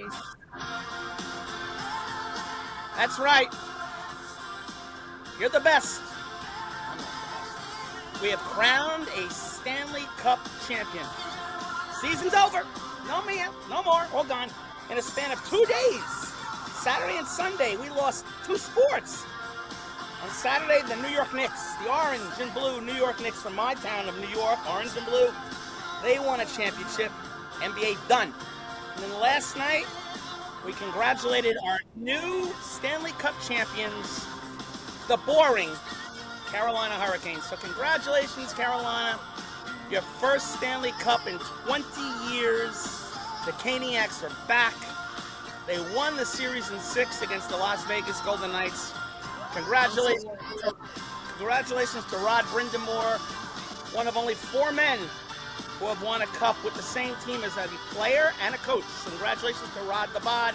Series. That's right. You're the best. We have crowned a Stanley Cup champion. Season's over. No man, no more. All gone. In a span of 2 days, Saturday and Sunday, we lost 2 sports. On Saturday, the New York Knicks, the orange and blue New York Knicks from my town of New York, orange and blue, they won a championship. NBA done. And then last night, we congratulated our new Stanley Cup champions, the boring Carolina Hurricanes. So congratulations, Carolina. Your first Stanley Cup in 20 years. The Caniacs are back. They won the series in 6 against the Las Vegas Golden Knights. Congratulations to Rod Brindamore, one of only 4 men who have won a cup with the same team as a player and a coach. Congratulations to Rod the Bod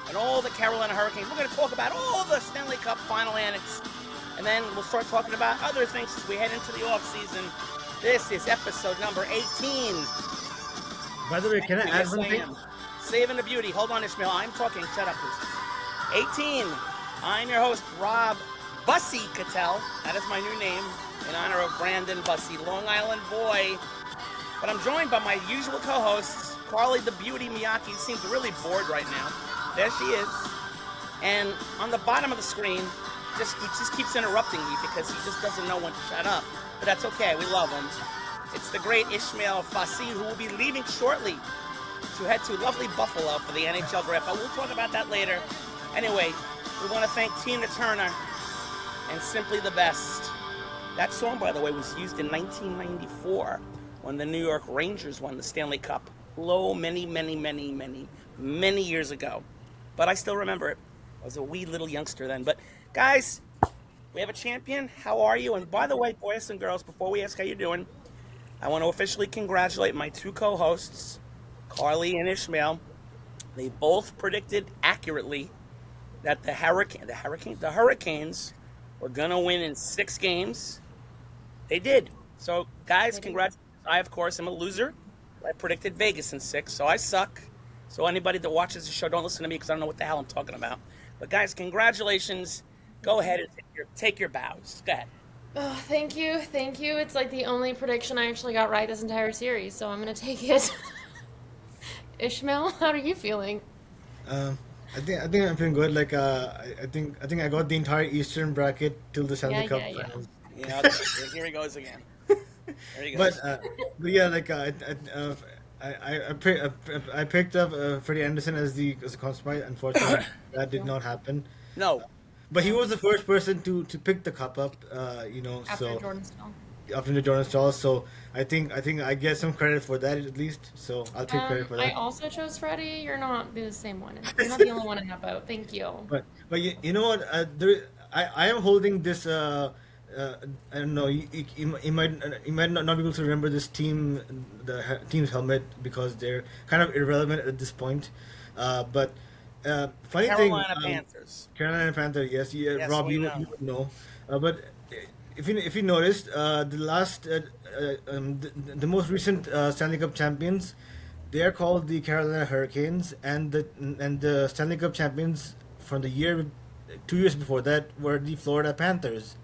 and all the Carolina Hurricanes. We're going to talk about all the Stanley Cup final antics, and then we'll start talking about other things as we head into the offseason. This is episode number 18. By the way, can I add something? Saving the beauty. Hold on, Ishmael. I'm talking. Shut up, please. 18. I'm your host, Rob Bussy Cattell. That is my new name in honor of Brandon Bussy, Long Island boy. But I'm joined by my usual co-hosts, Carly the Beauty Miyake. Seems really bored right now. There she is. And on the bottom of the screen, he just keeps interrupting me because he just doesn't know when to shut up. But that's okay. We love him. It's the great Ishmael Fassi, who will be leaving shortly to head to lovely Buffalo for the NHL draft. But we'll talk about that later. Anyway, we want to thank Tina Turner and Simply the Best. That song, by the way, was used in 1994 when the New York Rangers won the Stanley Cup. Many years ago. But I still remember it. I was a wee little youngster then. But guys, we have a champion. How are you? And by the way, boys and girls, before we ask how you're doing, I want to officially congratulate my 2 co-hosts, Carly and Ishmael. They both predicted accurately that the Hurricanes were going to win in 6 games. They did. So, guys, congratulations. I, of course, am a loser. I predicted Vegas in 6, so I suck. So anybody that watches the show, don't listen to me because I don't know what the hell I'm talking about. But, guys, congratulations. Go ahead and take your bows. Go ahead. Oh, thank you. It's like the only prediction I actually got right this entire series, so I'm going to take it. Ishmael, how are you feeling? I think I'm feeling good. Like I think I got the entire Eastern bracket till the Stanley Cup. Yeah, here he goes again. There he goes. But yeah, like I picked up Freddie Anderson as a consummate. Unfortunately, that did not happen. No. But he was the first person to pick the cup up. After Jordan Staal. After the Jordan Staal, so I think I get some credit for that at least. So I'll take credit for that. I also chose Freddie. You're not the same one. You're not the only one in that boat. Thank you. But you know what? I am holding this. I don't know. You might not be able to remember this team, the team's helmet, because they're kind of irrelevant at this point. But funny Carolina thing, Panthers. Carolina Panthers. Yes, Yes, Rob, you would know. But if you noticed, the most recent Stanley Cup champions, they are called the Carolina Hurricanes, and the Stanley Cup champions from the 2 years before that were the Florida Panthers.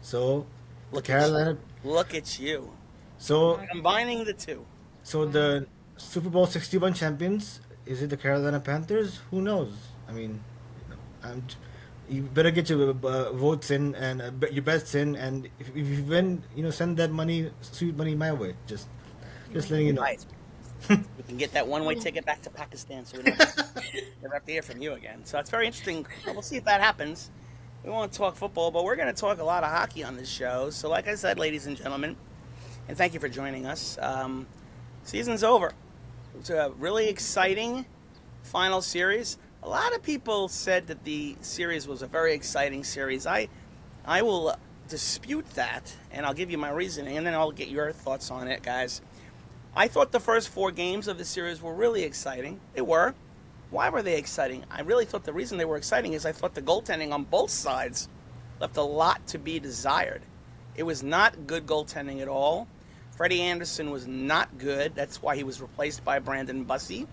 So Look at you. So Combining the two. So the Super Bowl 61 champions, is it the Carolina Panthers? Who knows? I mean, you better get your votes in and your bets in, and if you win, send that sweet money my way. Just letting you know. Right. We can get that one-way ticket back to Pakistan, so we don't never have to hear from you again. So it's very interesting. Well, we'll see if that happens. We won't talk football, but we're going to talk a lot of hockey on this show. So like I said, ladies and gentlemen, and thank you for joining us. Season's over. It's a really exciting final series. A lot of people said that the series was a very exciting series. I will dispute that, and I'll give you my reasoning, and then I'll get your thoughts on it, guys. I thought the first 4 games of the series were really exciting. They were. Why were they exciting? I really thought the reason they were exciting is I thought the goaltending on both sides left a lot to be desired. It was not good goaltending at all. Freddie Anderson was not good. That's why he was replaced by Brandon Bussy.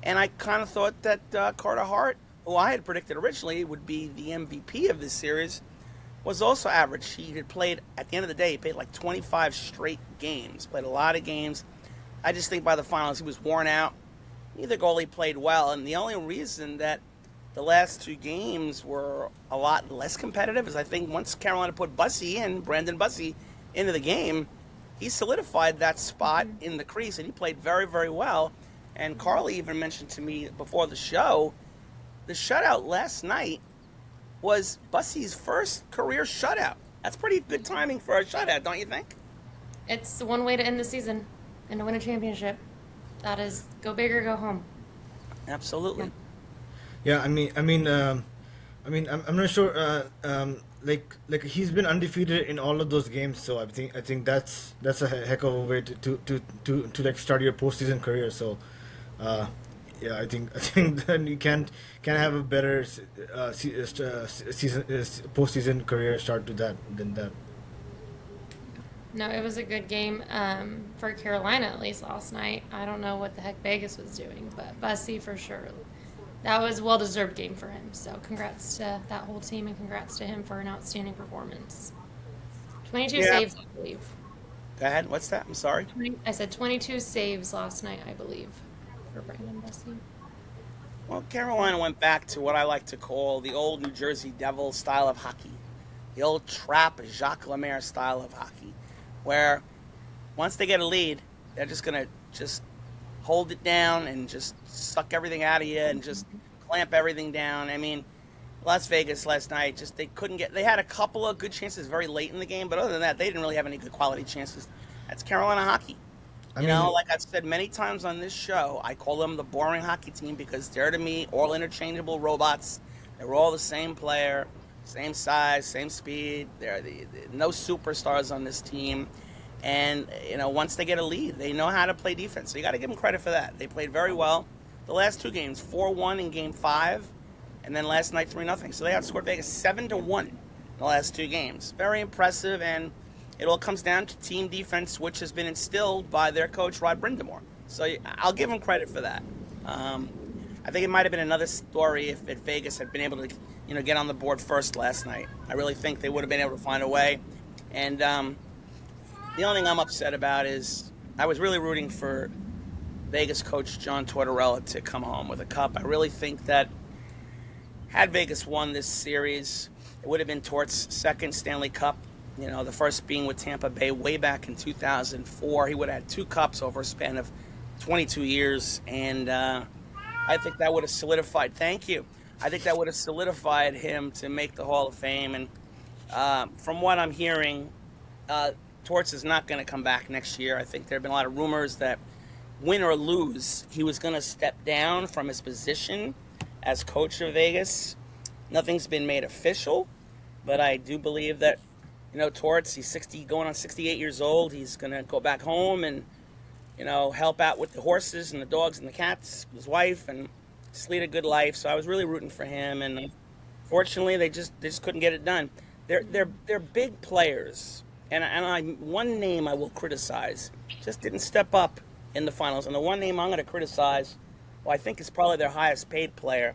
And I kind of thought that Carter Hart, who I had predicted originally would be the MVP of this series, was also average. He had played, at the end of the day, he played like 25 straight games, played a lot of games. I just think by the finals he was worn out. Neither goalie played well, and the only reason that the last two games were a lot less competitive is I think once Carolina put Brandon Bussey, into the game, he solidified that spot in the crease, and he played very, very well. And Carly even mentioned to me before the show, the shutout last night was Bussey's first career shutout. That's pretty good timing for a shutout, don't you think? It's the one way to end the season and to win a championship. That is, go big or go home. Absolutely. Yeah, I'm not sure. Like he's been undefeated in all of those games, so I think that's a heck of a way to like start your postseason career. So, yeah, I think then you can't have a better season postseason career start to that than that. No, it was a good game for Carolina, at least last night. I don't know what the heck Vegas was doing, but Bussey for sure. That was a well-deserved game for him. So congrats to that whole team, and congrats to him for an outstanding performance. 22 saves, I believe. Go ahead. What's that? I'm sorry. I said 22 saves last night, I believe, for Brandon Bussey. Well, Carolina went back to what I like to call the old New Jersey Devil style of hockey. The old trap Jacques Lemaire style of hockey, where once they get a lead, they're just going to just hold it down and just suck everything out of you and just clamp everything down. I mean, Las Vegas last night, just they had a couple of good chances very late in the game, but other than that, they didn't really have any good quality chances. That's Carolina hockey. You know, like I've said many times on this show, I call them the boring hockey team because they're, to me, all interchangeable robots. They're all the same player, same size, same speed. They're no superstars on this team. And, you know, once they get a lead, they know how to play defense. So you got to give them credit for that. They played very well. The last two games, 4-1 in Game 5, and then last night 3-0. So they outscored Vegas 7-1 in the last two games. Very impressive, and it all comes down to team defense, which has been instilled by their coach, Rod Brindamore. So I'll give them credit for that. I think it might have been another story if Vegas had been able to, you know, get on the board first last night. I really think they would have been able to find a way. And the only thing I'm upset about is I was really rooting for Vegas coach John Tortorella to come home with a cup. I really think that had Vegas won this series, it would have been Tort's second Stanley Cup. You know, the first being with Tampa Bay way back in 2004. He would have had 2 cups over a span of 22 years. And I think that would have solidified, thank you. I think that would have solidified him to make the Hall of Fame. And from what I'm hearing, Torts is not going to come back next year. I think there have been a lot of rumors that win or lose, he was going to step down from his position as coach of Vegas. Nothing's been made official, but I do believe that, you know, Torts, he's 60, going on 68 years old. He's going to go back home and, you know, help out with the horses and the dogs and the cats, his wife, and just lead a good life. So I was really rooting for him, and fortunately, they just couldn't get it done. They're big players, and one name I will criticize just didn't step up in the finals, and the one name I'm going to criticize, well, I think is probably their highest paid player,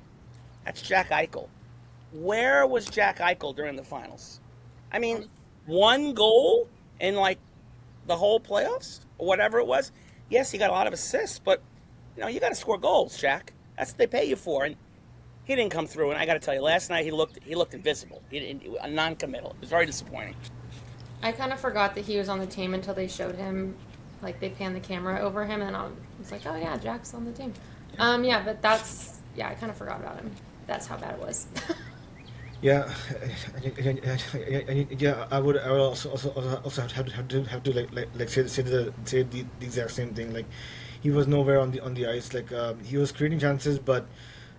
that's Jack Eichel. Where was Jack Eichel during the finals? I mean, 1 goal in like the whole playoffs or whatever it was. Yes, he got a lot of assists, but you know, you got to score goals, Jack. That's what they pay you for, and he didn't come through. And I got to tell you, last night he looked invisible. A non-committal. It was very disappointing. I kind of forgot that he was on the team until they showed him, like they panned the camera over him, and I was like, oh yeah, Jack's on the team. Yeah, but I kind of forgot about him. That's how bad it was. Yeah, yeah. I would also have to like say the exact same thing. Like, he was nowhere on the ice. Like, he was creating chances, but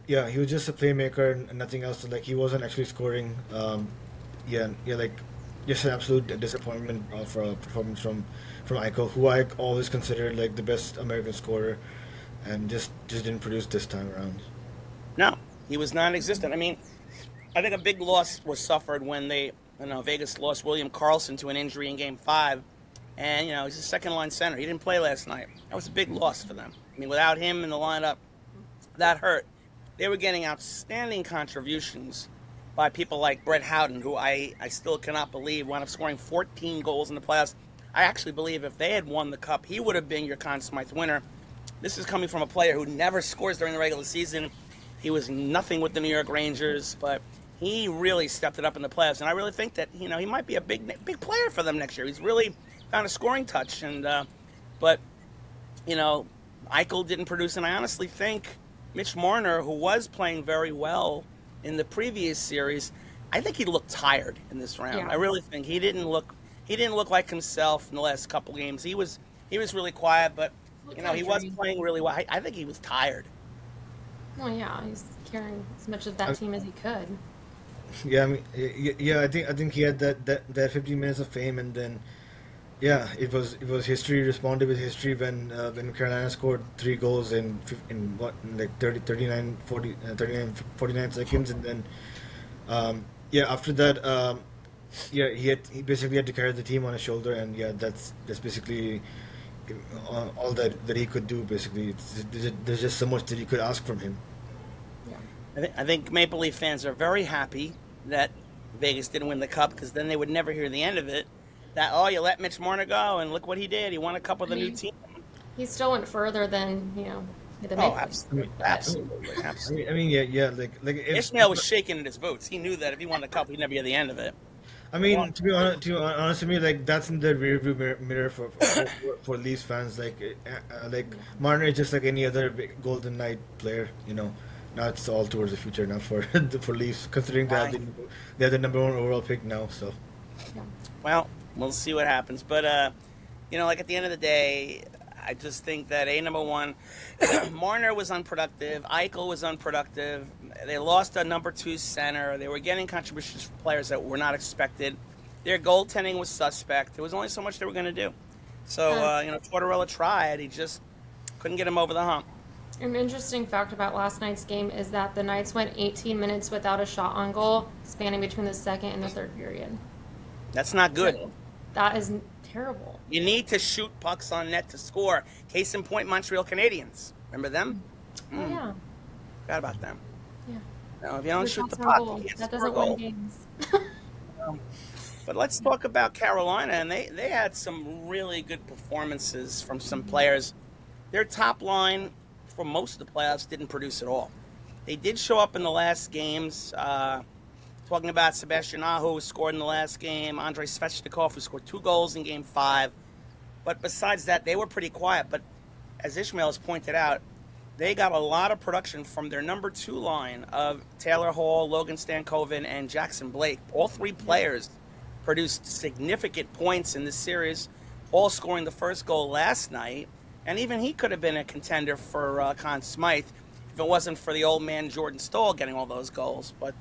yeah, he was just a playmaker and nothing else. Like, he wasn't actually scoring. Like, just an absolute disappointment for a performance from Eichel, who I always considered like the best American scorer, and just didn't produce this time around. No, he was non-existent. I mean, I think a big loss was suffered when Vegas lost William Karlsson to an injury in Game 5. And, he's a second-line center. He didn't play last night. That was a big loss for them. I mean, without him in the lineup, that hurt. They were getting outstanding contributions by people like Brett Howden, who I still cannot believe wound up scoring 14 goals in the playoffs. I actually believe if they had won the Cup, he would have been your Conn Smythe winner. This is coming from a player who never scores during the regular season. He was nothing with the New York Rangers, but he really stepped it up in the playoffs. And I really think that he might be a big player for them next year. He's really found a scoring touch, but Eichel didn't produce, and I honestly think Mitch Marner, who was playing very well in the previous series, I think he looked tired in this round. Yeah. I really think he didn't look like himself in the last couple games. He was really quiet, but he was playing really well. I think he was tired. Well, yeah, he's carrying as much of that team as he could. Yeah, I mean, yeah, I think he had that 15 minutes of fame, and then yeah, it was history responded with history when Carolina scored 3 goals in what, like 39 seconds, and then after that he basically had to carry the team on his shoulder, and yeah, that's basically all that he could do. Basically, there's just so much that you could ask from him. Yeah. I think Maple Leaf fans are very happy that Vegas didn't win the Cup, because then they would never hear the end of it. That, you let Mitch Marner go, and look what he did. He won a Cup with a new team. He still went further than the Oh, Maple Leafs. absolutely. I mean, yeah, like if Ishmael was shaking in his boots. He knew that if he won the Cup, he'd never hear the end of it. I mean, to be honest with me, like that's in the rearview mirror for Leafs fans. Like Marner is just like any other Golden Knight player. Now it's all towards the future now for for Leafs, considering they have the #1 overall pick now. So, Yeah. Well, we'll see what happens. But like at the end of the day, I just think that number one, Marner was unproductive. Eichel was unproductive. They lost a number 2 center. They were getting contributions from players that were not expected. Their goaltending was suspect. There was only so much they were going to do. So, Tortorella tried. He just couldn't get him over the hump. An interesting fact about last night's game is that the Knights went 18 minutes without a shot on goal, spanning between the second and the third period. That's not good. So, that is terrible. You need to shoot pucks on net to score. Case in point, Montreal Canadiens. Remember them? Oh, yeah. Forgot about them. Yeah. No, if you don't shoot the shots on puck, goal. you can't That score a doesn't goal. win games. But let's talk about Carolina, and they had some really good performances from some players. Their top line for most of the playoffs didn't produce at all. They did show up in the last games. Talking about Sebastian Aho, who scored in the last game, Andrei Svechnikov, who scored 2 goals in Game 5. But besides that, they were pretty quiet. But as Ishmael has pointed out, they got a lot of production from their number 2 line of Taylor Hall, Logan Stankoven, and Jackson Blake. All 3 players produced significant points in this series, Hall scoring the first goal last night. And even he could have been a contender for Conn Smythe if it wasn't for the old man Jordan Staal getting all those goals. But,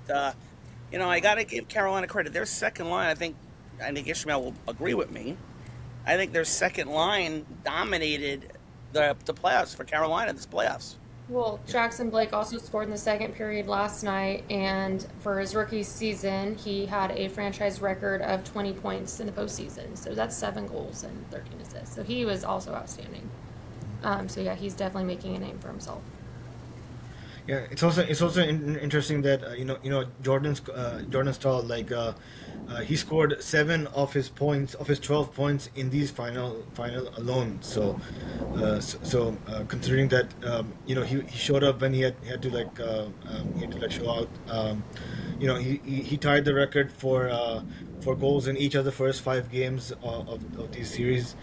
I got to give Carolina credit. Their second line, I think Ishmael will agree with me. I think their second line dominated the playoffs for Carolina this playoffs. Well, Jackson Blake also scored in the second period last night, and for his rookie season, he had a franchise record of 20 points in the postseason. So that's 7 goals and 13 assists. So he was also outstanding. He's definitely making a name for himself. yeah, it's also interesting that Jordan Staal, he scored 7 of his 12 points in these final alone. So considering that he showed up when he had to show out. He tied the record for goals in each of the first 5 games of these series.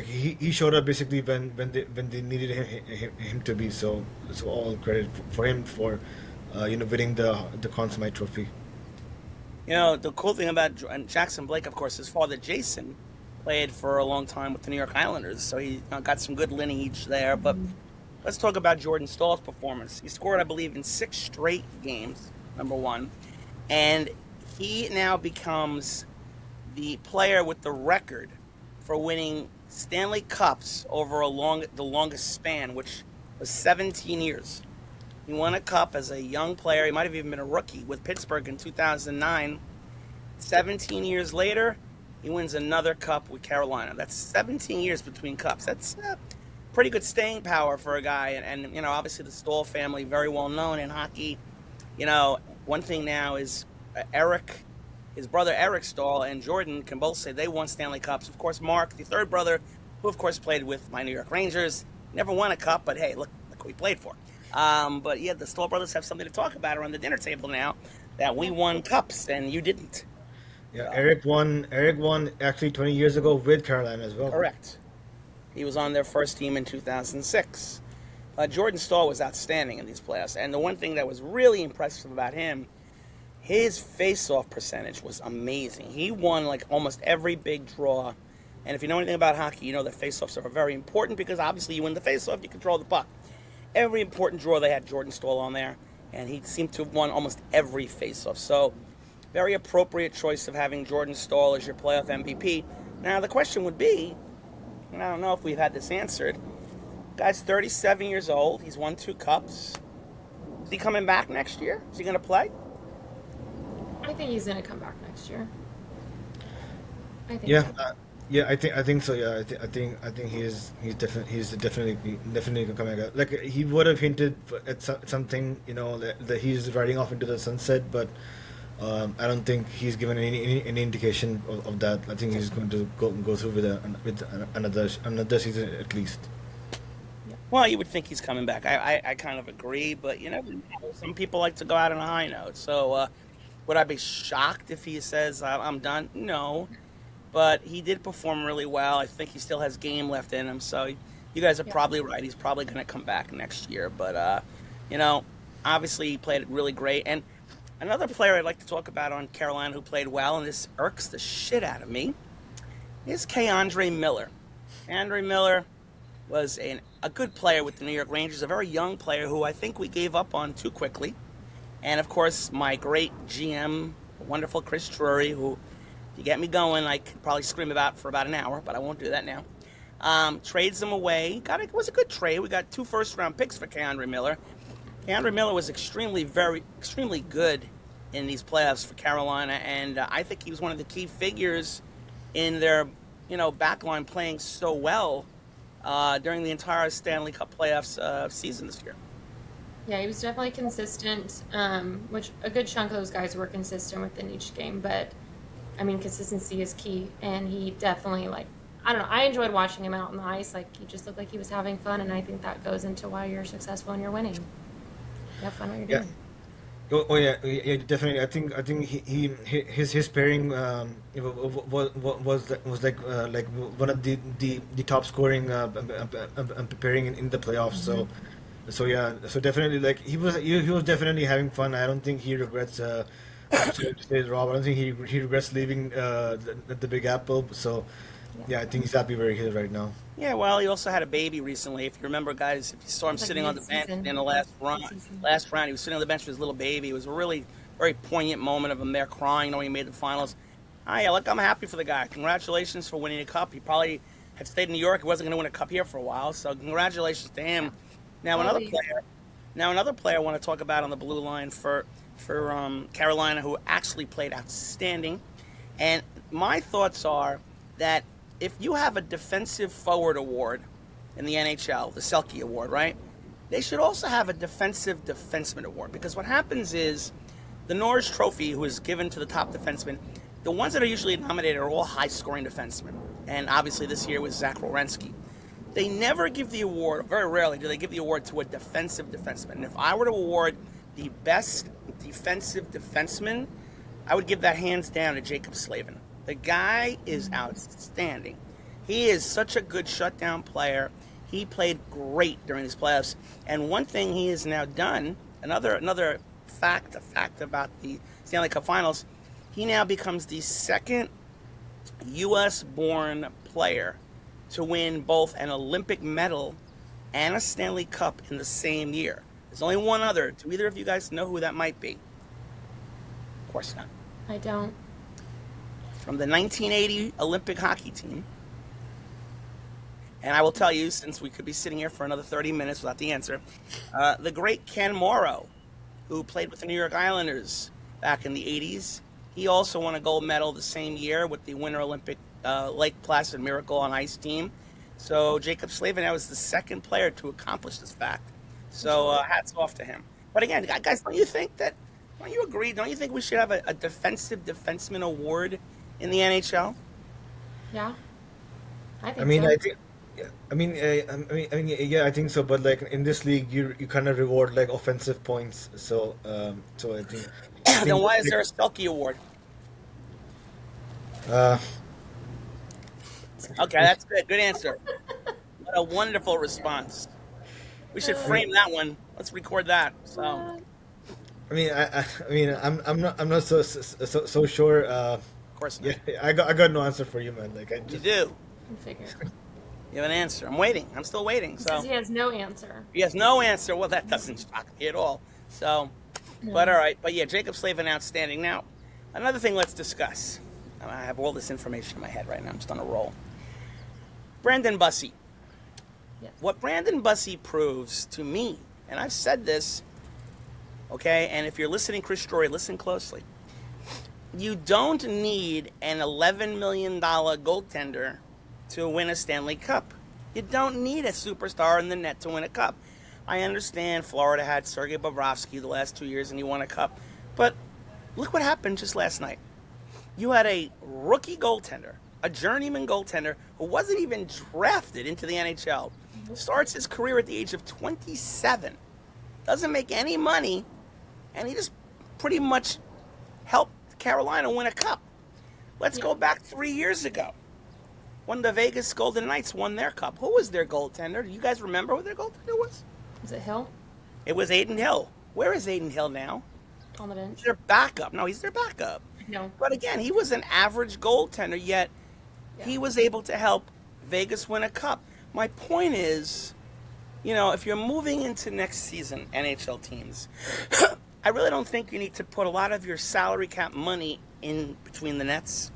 He showed up basically when they needed him to be. So all credit for him for winning the Conn Smythe Trophy. The cool thing about Jackson Blake, of course, his father Jason played for a long time with the New York Islanders, so he got some good lineage there. But let's talk about Jordan Staal's performance. He scored, I believe, in 6 straight games, number 1, and he now becomes the player with the record for winning Stanley Cups over the longest span, which was 17 years. He won a cup as a young player. He might have even been a rookie with Pittsburgh in 2009. 17 years later, he wins another cup with Carolina. That's 17 years between cups. pretty good staying power for a guy. And obviously the Stahl family, very well known in hockey. One thing now is Eric, his brother Eric Stahl and Jordan can both say they won Stanley Cups. Of course, Mark, the third brother, who of course played with my New York Rangers, never won a cup, but hey, look who he played for. But yeah, the Stahl brothers have something to talk about around the dinner table now, that we won cups and you didn't. Yeah, Eric won. Eric won actually 20 years ago with Carolina as well. Correct. He was on their first team in 2006. Jordan Stahl was outstanding in these playoffs, and the one thing that was really impressive about him, his face-off percentage was amazing. He won like almost every big draw, and if you know anything about hockey, you know that face-offs are very important because obviously you win the face-off, you control the puck. Every important draw they had Jordan Stahl on there, and he seemed to have won almost every face-off. So, very appropriate choice of having Jordan Stahl as your playoff MVP. Now the question would be, and I don't know if we've had this answered, guy's 37 years old. He's won 2 cups. Is he coming back next year? Is he going to play? I think he's going to come back next year. I think. Yeah, yeah, I think so. Yeah, I think he's definitely coming back. Like he would have hinted at something, that he's riding off into the sunset, but I don't think he's given any indication of that. I think he's going to go through with another season at least. Well, you would think he's coming back. I kind of agree, but some people like to go out on a high note. So would I be shocked if he says I'm done? No, but he did perform really well. I think he still has game left in him. So you guys are probably right. He's probably going to come back next year. But obviously he played really great. And another player I'd like to talk about on Carolina who played well, and this irks the shit out of me, is Andre Miller. Andre Miller was a good player with the New York Rangers, a very young player who I think we gave up on too quickly. And, of course, my great GM, wonderful Chris Drury, who, if you get me going, I could probably scream about for about an hour, but I won't do that now. Trades him away. It was a good trade. We got 2 first-round picks for Andre Miller. Andre Miller was extremely good in these playoffs for Carolina, and I think he was one of the key figures in their, backline playing so well during the entire Stanley Cup playoffs season this year. Yeah, he was definitely consistent, which a good chunk of those guys were consistent within each game. But, I mean, consistency is key, and he definitely, I don't know, I enjoyed watching him out on the ice. He just looked like he was having fun, and I think that goes into why you're successful and you're winning. You have fun what you're doing. Oh yeah, definitely. I think his pairing was like one of the top scoring pairing in the playoffs. Mm-hmm. So yeah, so definitely he was definitely having fun. I don't think he regrets. To say Rob, I don't think he regrets leaving the Big Apple. So yeah, I think he's happy where he is right now. Yeah, well, he also had a baby recently. If you remember, guys, if you saw him sitting on the bench in the last round, he was sitting on the bench with his little baby. It was a really very poignant moment of him there crying knowing he made the finals. Yeah, look, I'm happy for the guy. Congratulations for winning a cup. He probably had stayed in New York. He wasn't going to win a cup here for a while, so congratulations to him. Now another player I want to talk about on the blue line for Carolina who actually played outstanding. And my thoughts are that if you have a defensive forward award in the NHL, the Selke Award, right? They should also have a defensive defenseman award, because what happens is the Norris Trophy, who is given to the top defenseman, the ones that are usually nominated are all high-scoring defensemen. And obviously this year was Zach Werenski. They never give the award, very rarely do they give the award to a defensive defenseman. And if I were to award the best defensive defenseman, I would give that hands down to Jacob Slavin. The guy is outstanding. He is such a good shutdown player. He played great during these playoffs. And one thing he has now done, another fact about the Stanley Cup Finals, he now becomes the second U.S.-born player to win both an Olympic medal and a Stanley Cup in the same year. There's only one other. Do either of you guys know who that might be? Of course not. I don't. From the 1980 Olympic hockey team. And I will tell you, since we could be sitting here for another 30 minutes without the answer, the great Ken Morrow, who played with the New York Islanders back in the 80s, he also won a gold medal the same year with the Winter Olympic Lake Placid Miracle on Ice team. So Jacob Slavin now is the second player to accomplish this fact. So hats off to him. But again, guys, don't you agree? Don't you think we should have a defensive defenseman award in the NHL? Yeah, I I think mean, so. I think, yeah, yeah, I think so. But like in this league, you kind of reward like offensive points. So I Then think why is like, there a Selke award? uh, Okay, that's good. Good answer. What a wonderful response. We should I mean, frame that one. Let's record that. So, I'm not so sure. of course Yeah, not. I got no answer for you, man. Like I You just do. I figured. You have an answer. I'm waiting. I'm still waiting. He says So, he has no answer. he has no answer. Well, that doesn't shock me at all. So, but No. all right. But yeah, Jacob Slavin outstanding. Now, another thing let's discuss. I have all this information in my head right now. I'm just on a roll. Brandon Bussey. Yes. What Brandon Bussey proves to me, and I've said this, okay, and if you're listening, Chris Story, listen closely. You don't need an $11 million goaltender to win a Stanley Cup. You don't need a superstar in the net to win a cup. I understand Florida had Sergei Bobrovsky the last 2 years and he won a cup. But look what happened just last night. You had a rookie goaltender, a journeyman goaltender who wasn't even drafted into the NHL. Starts his career at the age of 27. Doesn't make any money. And he just pretty much helped Carolina win a cup. Let's go back 3 years ago when the Vegas Golden Knights won their cup. Who was their goaltender? Do you guys remember who their goaltender was? Is it Hill It was Aiden Hill. Where is Aiden Hill now? on the bench? He's their backup. No, he's their backup. No. But again, he was an average goaltender, yet he was able to help Vegas win a cup. My point is, if you're moving into next season, NHL teams, I really don't think you need to put a lot of your salary cap money in between the nets.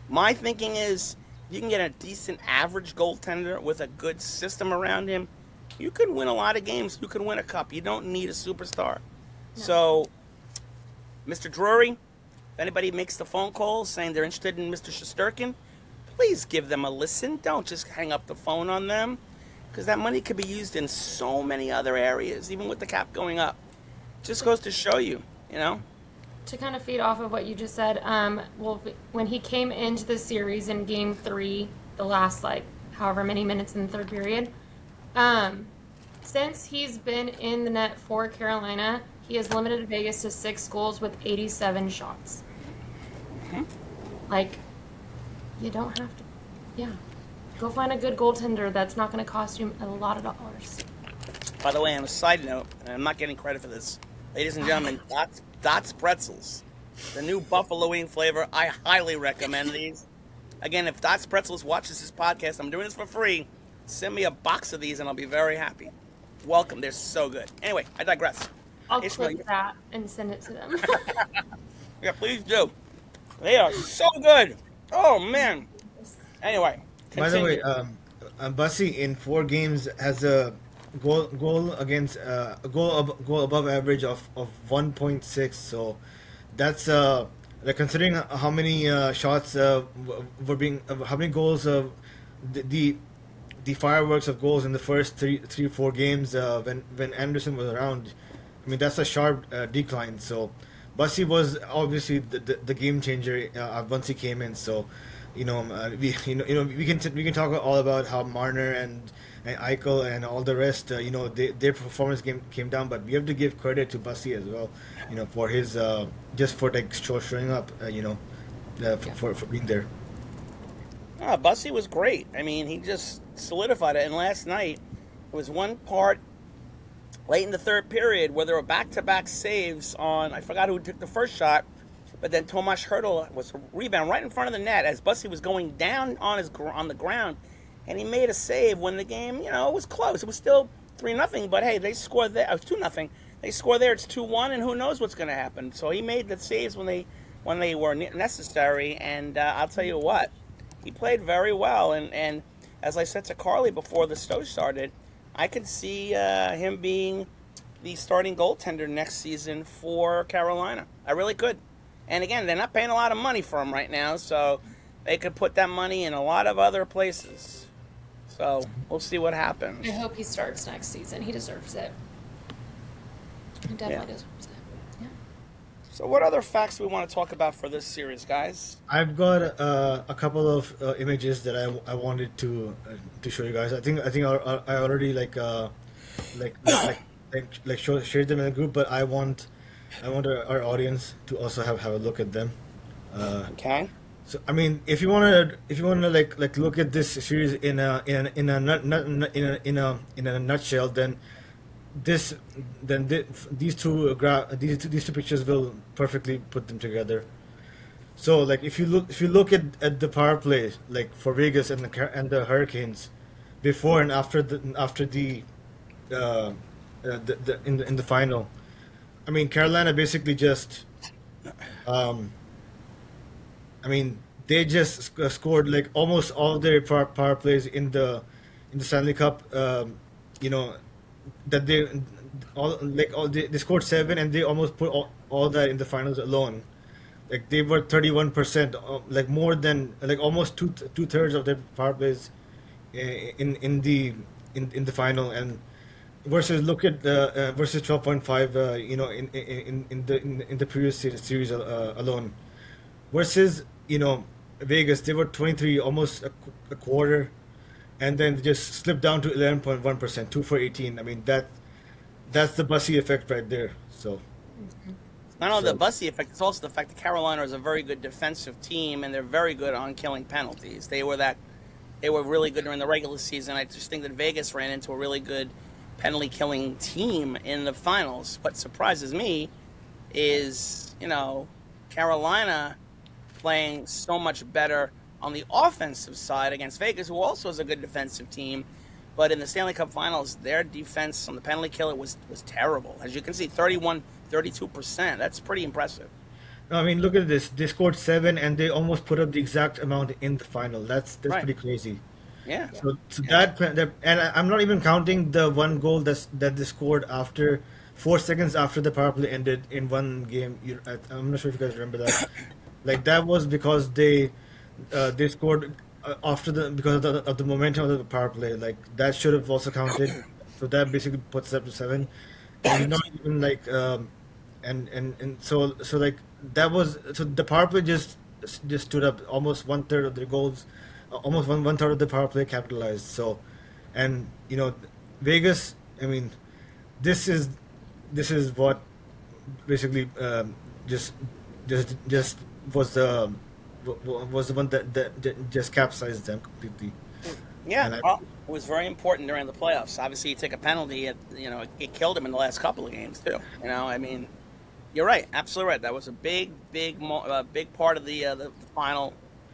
My thinking is, you can get a decent average goaltender with a good system around him. You can win a lot of games. You can win a cup. You don't need a superstar. No. So, Mr. Drury, if anybody makes the phone call saying they're interested in Mr. Shesterkin, please give them a listen. Don't just hang up the phone on them, because that money could be used in so many other areas, even with the cap going up. Just goes to show you, To kind of feed off of what you just said, when he came into the series in Game 3, the last however many minutes in the third period, since he's been in the net for Carolina, he has limited Vegas to 6 goals with 87 shots. Mm-hmm. You don't have to. Yeah. Go find a good goaltender that's not going to cost you a lot of dollars. By the way, on a side note, and I'm not getting credit for this, ladies and gentlemen, Dots Pretzels, the new buffalo wing flavor. I highly recommend these. Again, if Dots Pretzels watches this podcast, I'm doing this for free. Send me a box of these and I'll be very happy. Welcome. They're so good. Anyway, I digress. I'll Ishmael, clip that and send it to them. Yeah, please do. They are so good. Oh, man. Anyway. by the way, Continue. Bussy in 4 games has a goal against goal above average of 1.6. So that's considering how many shots were being how many goals the fireworks of goals in the first three 4 games when Anderson was around. I mean, that's a sharp decline. So Bussy was obviously the game changer once he came in. So we can talk all about how Marner and Eichel and all the rest their performance came down, but we have to give credit to Bussy as well, for his just for showing up, for being there. Bussy was great. I mean, he just solidified it. And last night, it was one part late in the third period where there were back-to-back saves on, I forgot who took the first shot, but then Tomas Hertl was a rebound right in front of the net as Bussy was going down on the ground, and he made a save when the game, it was close. It was still 3-0, but hey, they scored there. It was 2-0. They score there. It's 2-1, and who knows what's going to happen. So he made the saves when they were necessary, and I'll tell you what, he played very well. And as I said to Carly before the show started, I could see him being the starting goaltender next season for Carolina. I really could. And again, they're not paying a lot of money for him right now, so they could put that money in a lot of other places. So we'll see what happens. I hope he starts next season. He deserves it. He definitely deserves it. Yeah. So what other facts do we want to talk about for this series, guys? I've got a couple of images that I wanted to show you guys. I already shared them in the group, but I want our audience to also have a look at them. Okay. So I mean, if you wanna look at this series in a nutshell, then this these two pictures will perfectly put them together. So like if you look at the power play like for Vegas and the Hurricanes before and after in the final, I mean Carolina basically just um, I mean they just scored like almost all their power plays in the Stanley Cup. You know that they scored seven and they almost put all that in the finals alone. Like they were 31%, like more than like almost two thirds of their power plays in the final, and versus look at versus 12.5 in the previous series alone, versus Vegas they were 23, almost a quarter, and then just slipped down to 11.1%, 2 for 18. I mean that's the Bussy effect right there. So Not only the so Bussy effect, it's also the fact that Carolina is a very good defensive team, and they're very good on killing penalties. They were really good during the regular season. I just think that Vegas ran into a really good penalty killing team in the finals. What surprises me is, Carolina playing so much better on the offensive side against Vegas, who also is a good defensive team. But in the Stanley Cup Finals, their defense on the penalty kill was terrible. As you can see, 32%. That's pretty impressive. no, I mean look at this. They scored seven and they almost put up the exact amount in the final. That's Right. pretty crazy. Yeah. So that and I'm not even counting the one goal that they scored after 4 seconds after the power play ended in one game. I'm not sure if you guys remember that. Like that was because they scored after of the momentum of the power play. Like that should have also counted. So that basically puts it up to seven. And you're not even like and so like that was so the power play just stood up almost one third of their goals, almost one third of the power play capitalized. So, and Vegas. I mean, this is what basically just was the one that just capsized them completely. Yeah, And I well, it was very important during the playoffs. Obviously, you take a penalty, it killed him in the last couple of games too. I mean, you're right, absolutely right. That was a big part of the final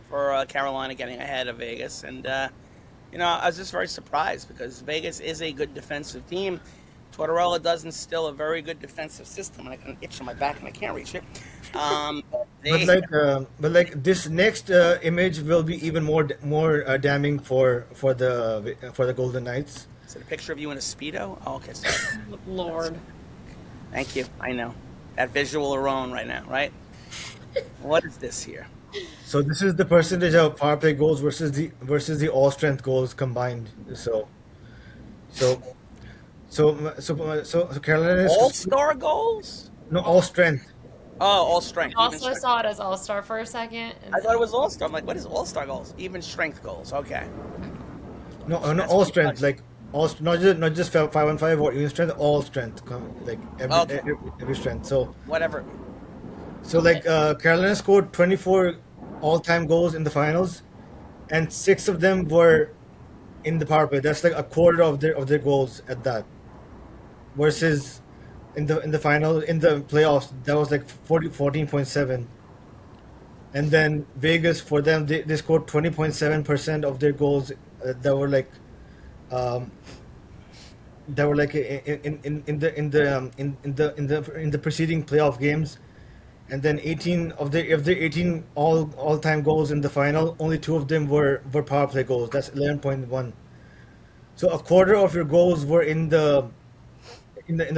for Carolina getting ahead of Vegas, and I was just very surprised because Vegas is a good defensive team. Tortorella does instill a very good defensive system, and I can itch on my back and I can't reach it. but They like this next image will be even more damning for the Golden Knights. Is it a picture of you in a Speedo? Oh, okay, sorry. Lord. Thank you. I know. That visual alone right now, right? What is this here? So this is the percentage of power play goals versus the all strength goals combined. So so Carolina is All-star goals? no all strength. Oh, all strength. Even Also strength. saw it as All Star for a second. And I thought it was all-star. I'm like, what is all-star goals? Even strength goals. Okay. No, no, That's all pretty strength, much. like all, not just 5-on-5 or even strength, all strength, like Okay. every strength. So Whatever. like Carolina scored 24 all-time goals in the finals, and six of them were in the power play. That's like a quarter of their goals at that. Versus in the final in the playoffs, that was like 14.7. And then Vegas for them they scored 20.7% of their goals that were like um, in the preceding playoff games, and then 18 of the 18 all-time goals in the final, only two of them were power play goals. That's 11.1. So a quarter of your goals were in the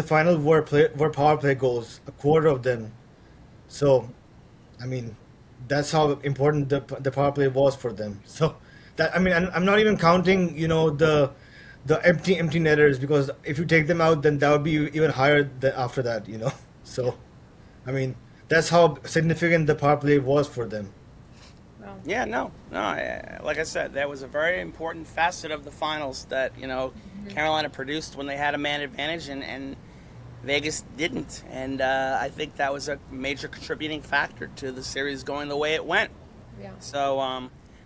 final were power play goals. A quarter of them. So, I mean, that's how important the power play was for them. So That I mean, I'm not even counting, the empty netters, because if you take them out, then that would be even higher after that, Yeah. So, I mean, that's how significant the power play was for them. Well, Yeah, no, no. Like I said, that was a very important facet of the finals that Carolina produced when they had a man advantage, and Vegas didn't. And I think that was a major contributing factor to the series going the way it went. yeah. So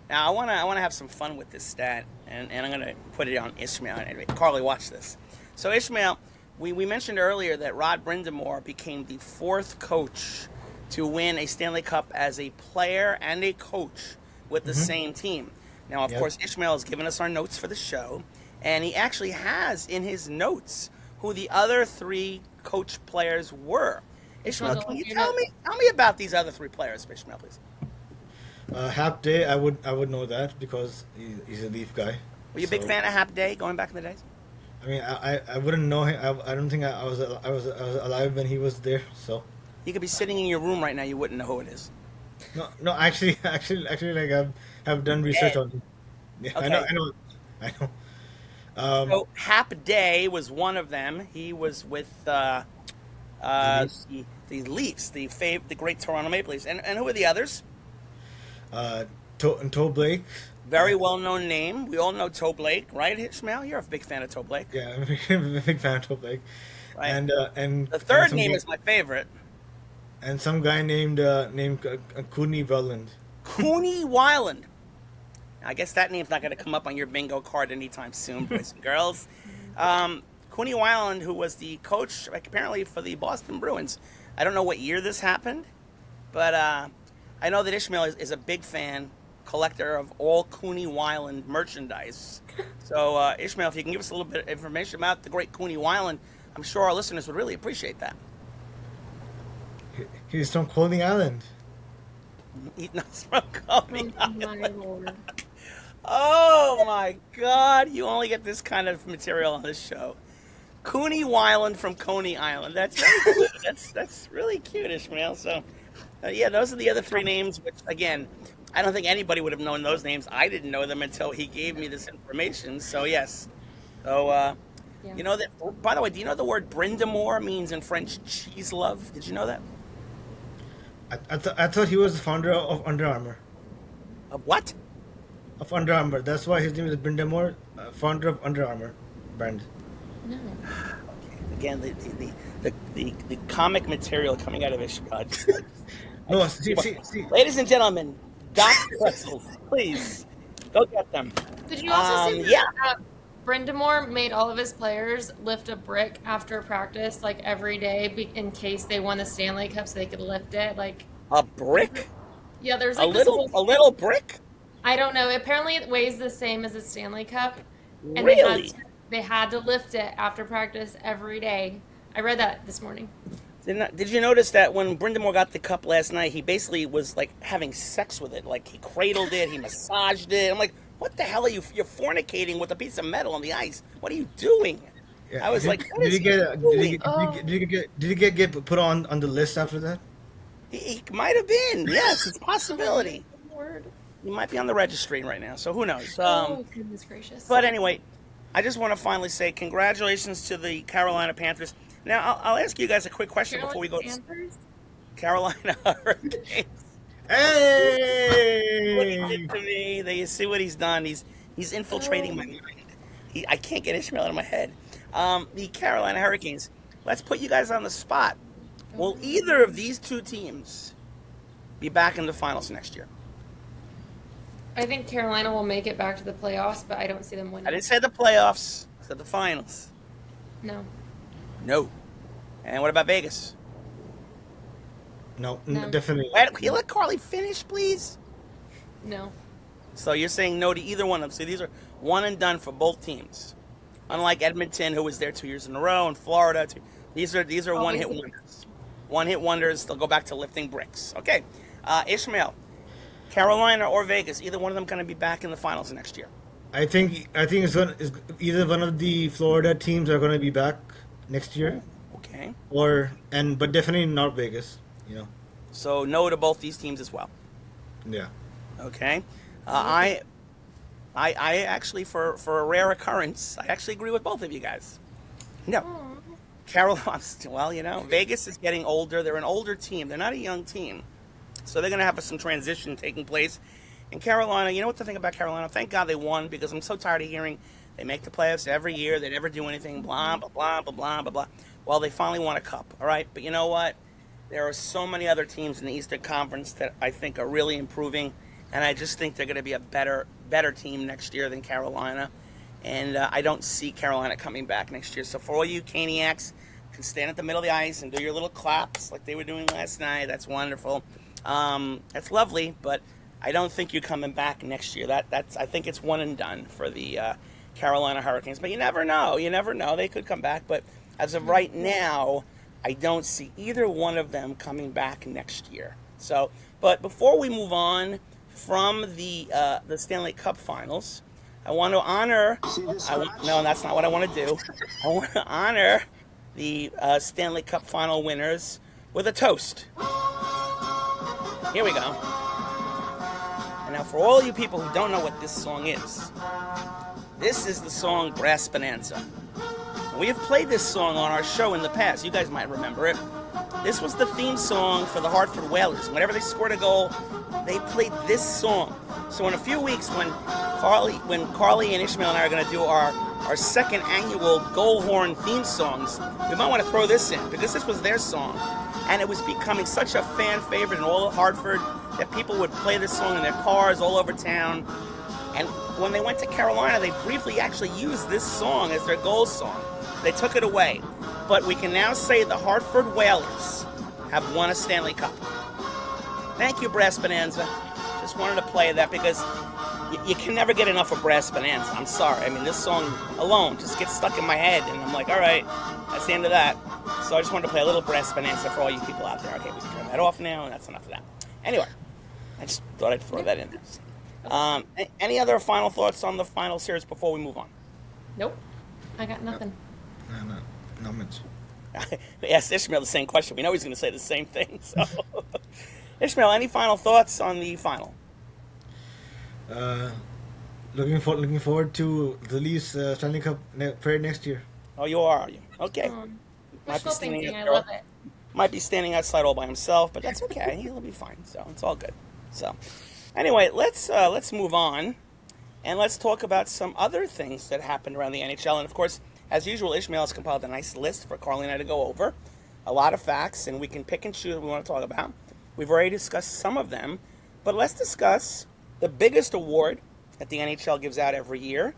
now I wanna have some fun with this stat, and I'm gonna put it on Ishmael. Anyway, Carly, watch this. So Ishmael, we mentioned earlier that Rod Brindamore became the fourth coach to win a Stanley Cup as a player and a coach with the same team. Now, of Yep. course, Ishmael has given us our notes for the show, and he actually has in his notes who the other three coach players were. Ishmael, Ishmael, can you you're tell not- me about these other three players, Ishmael, please? Hap Day, I would know that because he's a Leaf guy. Were you a big So, fan of Hap Day going back in the days? I mean, I wouldn't know him. I don't think I was alive when he was there. So You could be sitting in your room right now, you wouldn't know who it is. no, actually, like have done research Yeah. on him. Yeah, Okay. I know. So Hap Day was one of them. He was with The Leafs. the Leafs, the great Toronto Maple Leafs. And who are the others? Toe Blake. Very well known name. We all know Toe Blake, right, Ishmael? You're a big fan of Toe Blake. Yeah, I'm a big fan of Toe Blake. Right. And The third some name guy- is my favorite. and some guy named Cooney Welland. Cooney Weiland. I guess that name's not going to come up on your bingo card anytime soon, boys and girls. Cooney Weiland, who was the coach apparently for the Boston Bruins. I don't know what year this happened, but I know that Ishmael is a big fan, collector of all Cooney Weiland merchandise. So Ishmael, if you can give us a little bit of information about the great Cooney Weiland, I'm sure our listeners would really appreciate that. He's from Coney Island. Eating us from Coney Oh, my Lord. Oh my God! You only get this kind of material on this show. Cooney Weiland from Coney Island. That's very cute. That's really cute, Ishmael. So, yeah, those are the other three names. Which, again, I don't think anybody would have known those names. I didn't know them until he gave me this information. So, yes. So, Yeah. you know that. By the way, do you know the word Brindamore means in French cheese love? Did you know that? I thought he was the founder of Under Armour. What? Of Under Armour. That's why his name is Brindamore, founder of Under Armour brand. No. Again, the comic material coming out of Ishmael. No, see. Ladies and gentlemen, Doc Pretzels, please go get them. Did you also see yeah. that Brindamore made all of his players lift a brick after practice, like every day, in case they won the Stanley Cup, so they could lift it? Like, A brick? yeah, there's A like this little whole- a little brick? I don't know. Apparently, it weighs the same as a Stanley Cup, and Really? they had to lift it after practice every day. I read that this morning. Did you notice that when Brindamore got the cup last night, he basically was like having sex with it, like he cradled it, he massaged it. I'm like, what the hell are you? You're fornicating with a piece of metal on the ice. What are you doing? Yeah. I was like, what is did he get he doing? did he get put on the list after that? He might have been. Yes, it's a possibility. Word. He might be on the registry right now, so who knows? Oh, goodness gracious. But anyway, I just want to finally say congratulations to the Carolina Panthers. Now, I'll ask you guys a quick question before we go. Panthers? Carolina Hurricanes. What he Hey! did to me. You see what he's done. He's infiltrating my mind. I can't get Ishmael out of my head. The Carolina Hurricanes. Let's put you guys on the spot. Will either of these two teams be back in the finals next year? I think Carolina will make it back to the playoffs, but I don't see them I winning. didn't say the playoffs. I said the finals. No. No. And what about Vegas? No, No. definitely. Can you let Carly finish, please? No. So you're saying no to either one of them. So these are one and done for both teams. Unlike Edmonton, who was there 2 years in a row, and Florida. These are one hit wonders. One hit wonders. They'll go back to lifting bricks. Okay. Ishmael, Carolina or Vegas, either one of them going to be back in the finals next year. I think it's either one of the Florida teams are going to be back next year, Okay. but definitely not Vegas. So no to both these teams as well. Yeah. Okay. I actually, for a rare occurrence, I actually agree with both of you guys. No. Aw. Carolina, well, Vegas is getting older. They're an older team. They're not a young team. So they're going to have some transition taking place. In Carolina, you know what the thing about Carolina? Thank God they won, because I'm so tired of hearing they make the playoffs every year. They never do anything, blah, blah, blah, blah, blah, blah, blah. Well, they finally won a cup, all right? But you know what? There are so many other teams in the Eastern Conference that I think are really improving, and I just think they're going to be a better team next year than Carolina. And I don't see Carolina coming back next year. So for all you Caniacs, can stand at the middle of the ice and do your little claps like they were doing last night. That's wonderful. That's lovely, but I don't think you're coming back next year. I think it's one and done for the Carolina Hurricanes. But you never know. You never know. They could come back. But as of right now, I don't see either one of them coming back next year. So, but before we move on from the Stanley Cup Finals, I want to honor. No, that's not what I want to do. I want to honor the Stanley Cup Final winners with a toast. Here we go. And now, for all you people who don't know what this song is the song Brass Bonanza. We have played this song on our show in the past. You guys might remember it. This was the theme song for the Hartford Whalers. Whenever they scored a goal, they played this song. So in a few weeks, when Carly and Ishmael and I are going to do our second annual goal horn theme songs, we might want to throw this in, because this was their song. And it was becoming such a fan favorite in all of Hartford that people would play this song in their cars all over town. And when they went to Carolina, they briefly actually used this song as their goal song. They took it away. But we can now say the Hartford Whalers have won a Stanley Cup. Thank you, Brass Bonanza. Just wanted to play that because you can never get enough of Brass Bonanza. I'm sorry. I mean, this song alone just gets stuck in my head, and I'm like, all right, that's the end of that. So I just wanted to play a little Brass Bonanza for all you people out there. Okay, we can turn that off now, and that's enough of that. Anyway, I just thought I'd throw that in there. Any other final thoughts on the final series before we move on? Nope. I got nothing. No, not much. We asked Ishmael the same question. We know he's going to say the same thing. So, Ishmael, any final thoughts on the final? Looking forward to the Leafs Stanley Cup parade next year. Oh, you are you? Okay. Wishful thinking. I love it. Might be standing outside all by himself, but that's okay. He'll be fine. So it's all good. So, anyway, let's move on, and let's talk about some other things that happened around the NHL. And of course, as usual, Ishmael has compiled a nice list for Carly and I to go over. A lot of facts, and we can pick and choose what we want to talk about. We've already discussed some of them, but let's discuss the biggest award that the NHL gives out every year,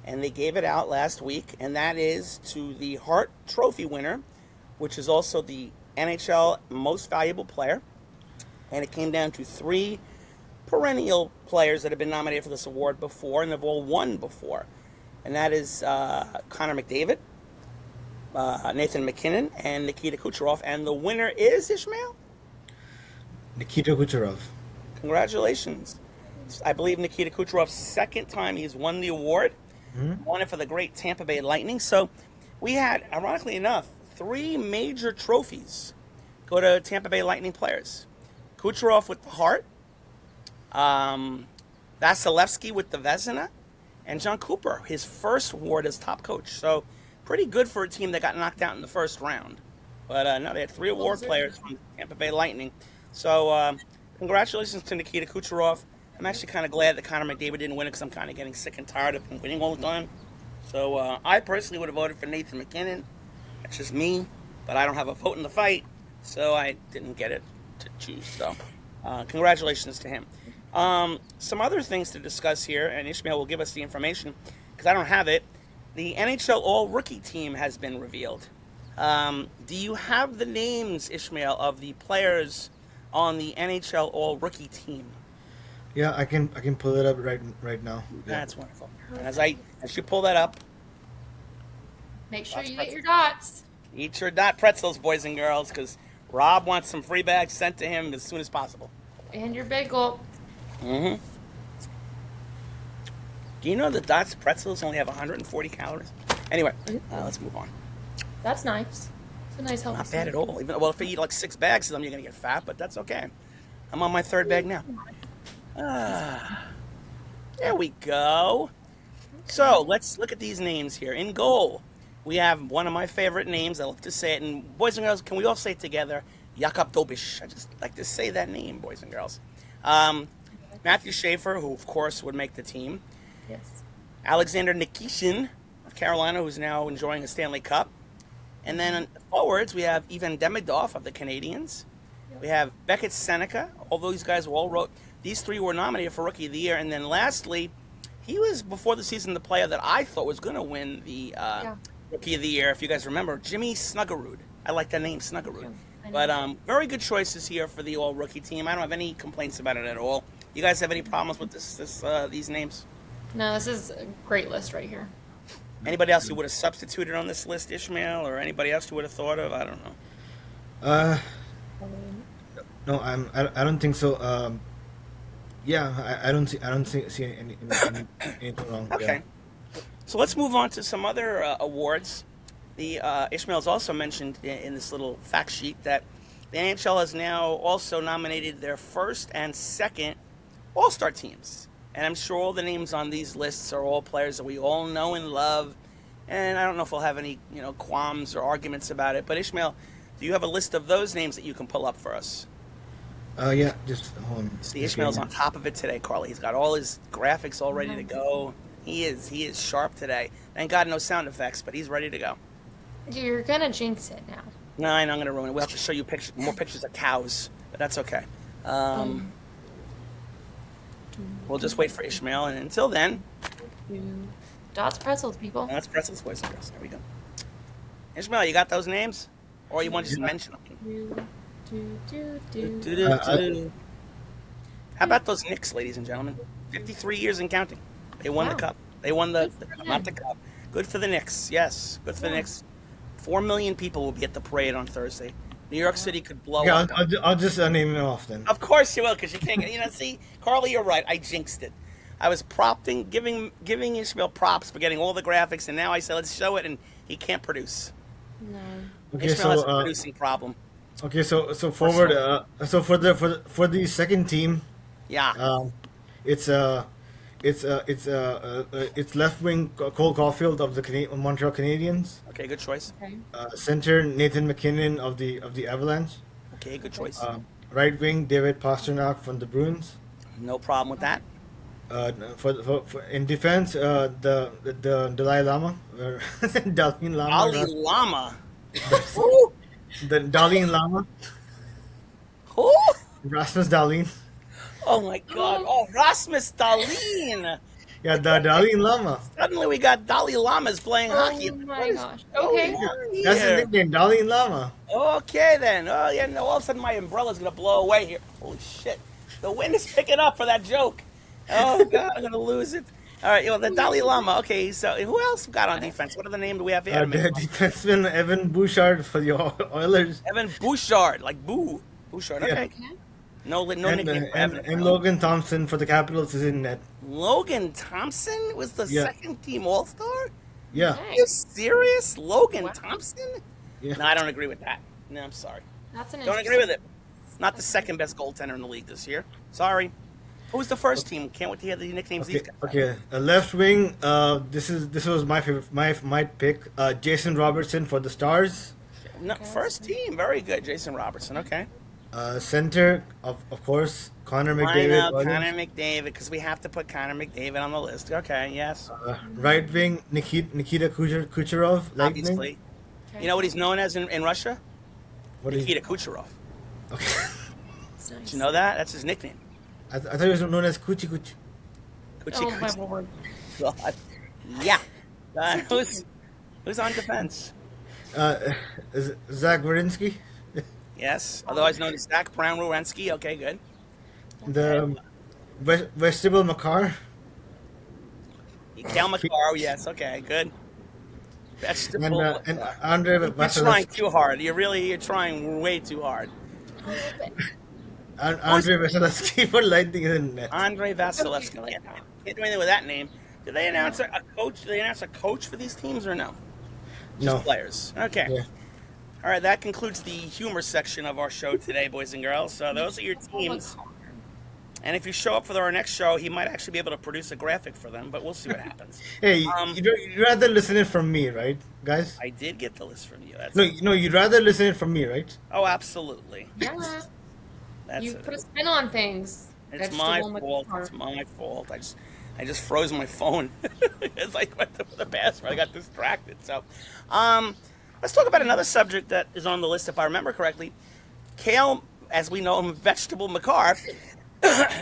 and they gave it out last week, and that is to the Hart Trophy winner, which is also the NHL Most Valuable Player. And it came down to 3 perennial players that have been nominated for this award before, and they've all won before. And that is Connor McDavid, Nathan MacKinnon, and Nikita Kucherov. And the winner is, Ishmael? Nikita Kucherov. Congratulations. I believe Nikita Kucherov's second time he's won the award. Won it for the great Tampa Bay Lightning. So we had, ironically enough, 3 major trophies go to Tampa Bay Lightning players. Kucherov with the Hart, Vasilevsky with the Vezina, and John Cooper, his first award as top coach. So pretty good for a team that got knocked out in the first round. But no, they had 3 award players from Tampa Bay Lightning. So congratulations to Nikita Kucherov. I'm actually kind of glad that Connor McDavid didn't win it because I'm kind of getting sick and tired of him winning all the time. So I personally would have voted for Nathan MacKinnon. That's just me, but I don't have a vote in the fight, so I didn't get it to choose. So congratulations to him. Some other things to discuss here, and Ishmael will give us the information because I don't have it. The NHL All-Rookie team has been revealed. Do you have the names, Ishmael, of the players on the NHL All-Rookie team? Yeah, I can pull it up right now. Yeah. That's wonderful. And as you pull that up, Make sure you get your dots. eat your dot pretzels, boys and girls, because Rob wants some free bags sent to him as soon as possible. And your bagel. Mm-hmm. Do you know the Dots pretzels only have 140 calories? Anyway, let's move on. That's nice. It's a nice healthy Not bad at all. Well, if you eat like 6 bags of them, you're going to get fat, but that's okay. I'm on my 3rd bag now. There we go. So let's look at these names here. In goal, we have one of my favorite names. I love to say it. And boys and girls, can we all say it together? Jakob Dobish. I just like to say that name, boys and girls. Matthew Schaefer, who of course would make the team. Yes. Alexander Nikishin of Carolina, who's now enjoying a Stanley Cup. And then on the forwards, we have Ivan Demidov of the Canadiens. We have Beckett Seneca. All those guys were all wrote. These three were nominated for Rookie of the Year. And then lastly, he was, before the season, the player that I thought was going to win the Rookie of the Year, if you guys remember, Jimmy Snuggerud. I like that name, Snuggerud. But very good choices here for the all-rookie team. I don't have any complaints about it at all. You guys have any problems with these names? No, this is a great list right here. Anybody else you would have substituted on this list, Ishmael, or anybody else you would have thought of? I don't know. No, I don't think so. Yeah, I don't see anything wrong. Okay. Yeah. So let's move on to some other awards. Ishmael's also mentioned in this little fact sheet that the NHL has now also nominated their first and second All-Star teams. And I'm sure all the names on these lists are all players that we all know and love. And I don't know if we'll have any, qualms or arguments about it. But Ishmael, do you have a list of those names that you can pull up for us? Yeah, just hold on. See, Ishmael's on top of it today, Carly. He's got all his graphics all ready to go. He is sharp today. Thank God no sound effects, but he's ready to go. You're gonna jinx it now. No, I know I'm going to ruin it. We'll have to show you more pictures of cows, but that's okay. We'll just wait for Ishmael, and until then... Dots pretzels, people. That's pretzels, boys and girls. There we go. Ishmael, you got those names? Or you want to just mention them? How about those Knicks, ladies and gentlemen? 53 years and counting. They won the cup. They won not the cup. Good for the Knicks. Yes, good for the Knicks. 4 million people will be at the parade on Thursday. New York City could blow up. I'll just name them off then. Of course you will, because you can't. See, Carly, you're right. I jinxed it. I was giving Ishmael props for getting all the graphics, and now I said let's show it, and he can't produce. No. Okay, Ishmael has a producing problem. Okay, so forward. So for the second team. Yeah. It's left wing Cole Caulfield of the Montreal Canadiens. Okay, good choice. Okay. Center Nathan McKinnon of the Avalanche. Okay, good choice. Right wing David Pastrnak from the Bruins. No problem with that. For in defense, the Dalai Lama, Dalai Lama. Ali Lama. The Dalai Lama. Who? Rasmus Dahlin. Oh my God! Oh, Rasmus Dahlin. Yeah, the Dalai Lama. Suddenly we got Dalai Lamas playing hockey. Oh my gosh. Okay. That's his nickname, Dalai Lama. Okay then. Oh yeah. No, all of a sudden my umbrella's gonna blow away here. Holy shit! The wind is picking up for that joke. Oh God, I'm gonna lose it. All right, the Dalai Lama. Okay, so who else got on defense? What are the names we have here? The defenseman Evan Bouchard for the Oilers. Evan Bouchard, like Boo. Bouchard. Okay. Okay. No nickname for Evan. And Logan Thompson for the Capitals is in net. Logan Thompson was the second team All-Star? Yeah. Are you serious? Logan Wow. Thompson? Yeah. No, I don't agree with that. No, I'm sorry. That's an Don't agree with it. Not the second best goaltender in the league this year. Sorry. Who's the first team? Can't wait to hear the nicknames these guys. Okay. Left wing. This was my favorite. My pick. Jason Robertson for the Stars. No, first team. Very good. Jason Robertson. Okay. Center of course Connor McDavid. I know, Connor McDavid, because we have to put Connor McDavid on the list. Okay, yes. Right wing Nikita Kucherov. Lightning. Obviously. You know what he's known as in Russia? What is Nikita Kucherov. Okay. It's nice. Did you know that? That's his nickname. I thought he was known as Kuchi Kuchi. Oh my word. God. Yeah. Who's on defense? Zach Werenski. Yes. Otherwise known as Zach Brown-Rorensky. Okay, good. The Vegetable Makar. Cal McCarr. Yes. Okay, good. Vegetable. And Andre You're trying Vasilevsky. too hard. You're trying way too hard. And Andre Vasilevsky for Lightning is in net. Andre Vasilevsky. Okay. Can't do anything with that name. Did they announce a coach? Did they announce a coach for these teams or no? Just No. players. Okay. Yeah. All right, that concludes the humor section of our show today, boys and girls. So those are your teams. And if you show up for our next show, he might actually be able to produce a graphic for them, but we'll see what happens. Hey, Um, you'd rather listen it from me, right, guys? I did get the list from you. That's No, you'd rather listen it from me, right? Oh, absolutely. Yeah. That's You it. put a spin on things. It's my Vegetable fault. McCart. It's my fault. I just froze my phone. It's like went to the password. I got distracted. So, let's talk about another subject that is on the list, if I remember correctly. Kale, as we know him, Vegetable McCart.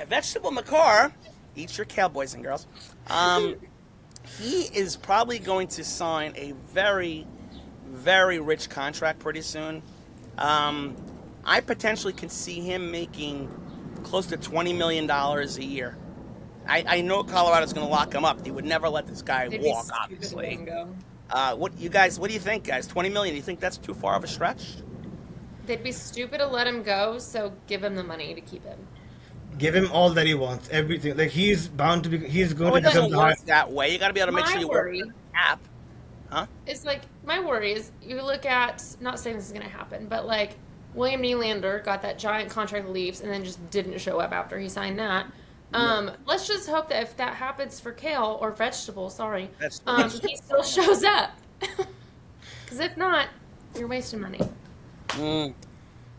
Vegetable McCart, eat your kale, boys and girls. He is probably going to sign a very, very rich contract pretty soon. I potentially can see him making close to $20 million a year. I know Colorado's going to lock him up. They would never let this guy They'd be walk, stupid to obviously. let him go. What do you think, guys? 20 million, do you think that's too far of a stretch? They'd be stupid to let him go, so give him the money to keep him. Give him all that he wants, everything. Like he's bound to be. He's going Oh, it to become doesn't the work high. that way. You got to be able to make My sure you work worry- the cap. Huh? It's like, my worry is, you look at, not saying this is going to happen, but like, William Nylander got that giant contract with Leafs and then just didn't show up after he signed that. Let's just hope that if that happens for Kale, or Vegetable, sorry, he still shows up. Because if not, you're wasting money.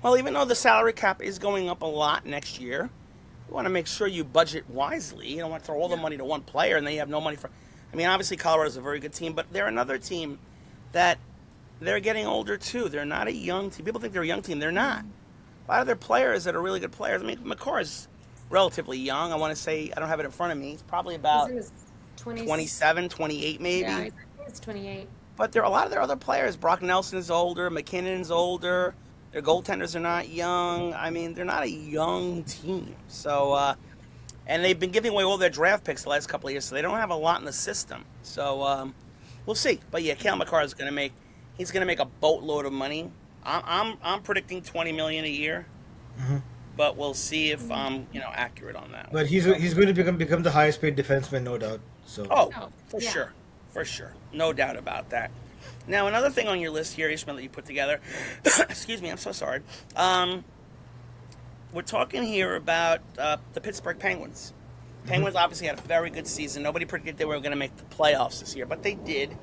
Well, even though the salary cap is going up a lot next year, you want to make sure you budget wisely. You don't want to throw all the money to one player and then you have no money for. I mean, obviously Colorado's a very good team, but they're another team that they're getting older too. They're not a young team. People think they're a young team. They're not. A lot of their players that are really good players. I mean, McCarr's relatively young. I want to say, I don't have it in front of me. He's probably about He's in his 20s. 27, 28 maybe. Yeah, I think it's 28. But there are a lot of their other players. Brock Nelson's older. McKinnon's older. Their goaltenders are not young. I mean, they're not a young team. So, and they've been giving away all their draft picks the last couple of years, so they don't have a lot in the system. So, we'll see. But yeah, Cale Makar is going to make. He's going to make a boatload of money. I'm predicting $20 million a year. But we'll see if I'm accurate on that. But he's going to become the highest paid defenseman, no doubt. So. Oh, Oh, for yeah. sure. For sure. No doubt about that. Now, another thing on your list here, Ishmael, that you put together. Excuse me, I'm so sorry. We're talking here about the Pittsburgh Penguins. Penguins obviously had a very good season. Nobody predicted they were going to make the playoffs this year, but they did.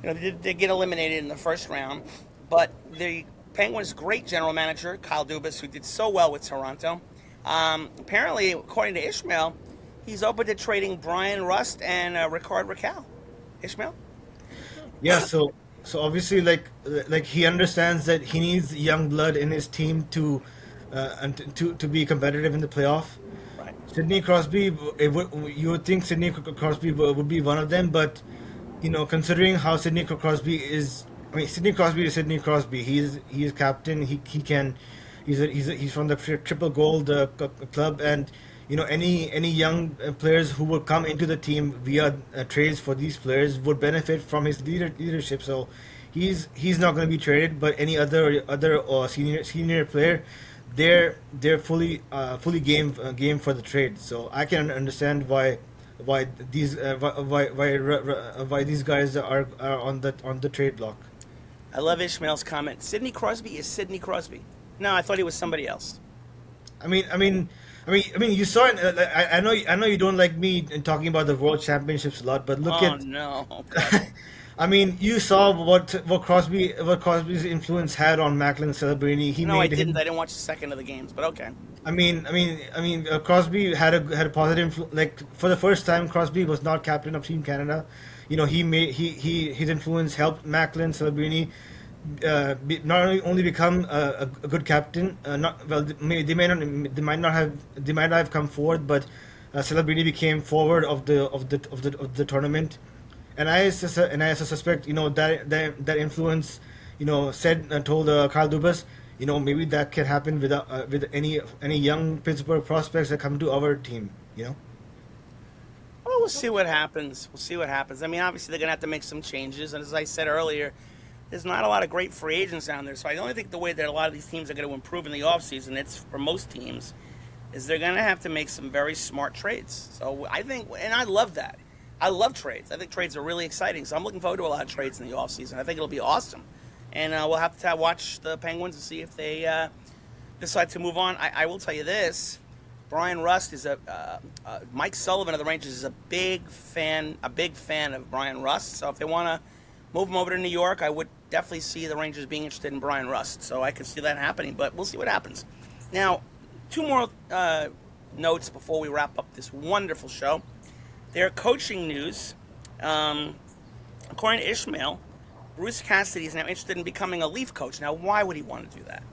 They did get eliminated in the first round. But the Penguins' great general manager, Kyle Dubas, who did so well with Toronto, apparently, according to Ishmael, he's open to trading Brian Rust and Ricard Raquel. Ishmael? Yeah, so obviously, like he understands that he needs young blood in his team to be competitive in the playoff. Right. Sidney Crosby, you would think Sidney Crosby would be one of them, but considering how Sidney Crosby is, I mean, Sidney Crosby is Sidney Crosby. He's captain. He's from the triple gold club, and any young players who would come into the team via trades for these players would benefit from his leadership. So he's not going to be traded, but any other senior player, they're fully game for the trade. So I can understand why these guys are on the trade block. I love Ishmael's comment. Sidney Crosby is Sidney Crosby. No, I thought he was somebody else. I mean, you saw it. I know you don't like me talking about the World Championships a lot, but look at. Oh no. I mean, you saw what Crosby's influence had on Macklin Celebrini. No, I didn't. I didn't watch a second of the games, but okay. I mean, Crosby had a positive influence. Like for the first time, Crosby was not captain of Team Canada. His influence helped Macklin Celebrini not only become a good captain. They might not have come forward, but Celebrini became forward of the tournament. And I suspect that influence told Carl Dubas maybe that can happen with any young Pittsburgh prospects that come to our team. Well, we'll see what happens. I mean, obviously they're gonna have to make some changes, and as I said earlier, there's not a lot of great free agents down there. So I only think the way that a lot of these teams are going to improve in the offseason, it's for most teams, is they're going to have to make some very smart trades. So I think, and I love that. I love trades. I think trades are really exciting. So I'm looking forward to a lot of trades in the offseason. I think it'll be awesome. And we'll have to watch the Penguins and see if they decide to move on. I will tell you this. Brian Rust is Mike Sullivan of the Rangers is a big fan of Brian Rust. So if they want to move him over to New York, I would definitely see the Rangers being interested in Brian Rust. So I could see that happening, but we'll see what happens. Now, two more notes before we wrap up this wonderful show. Their coaching news. According to Ishmael, Bruce Cassidy is now interested in becoming a Leaf coach. Now, why would he want to do that?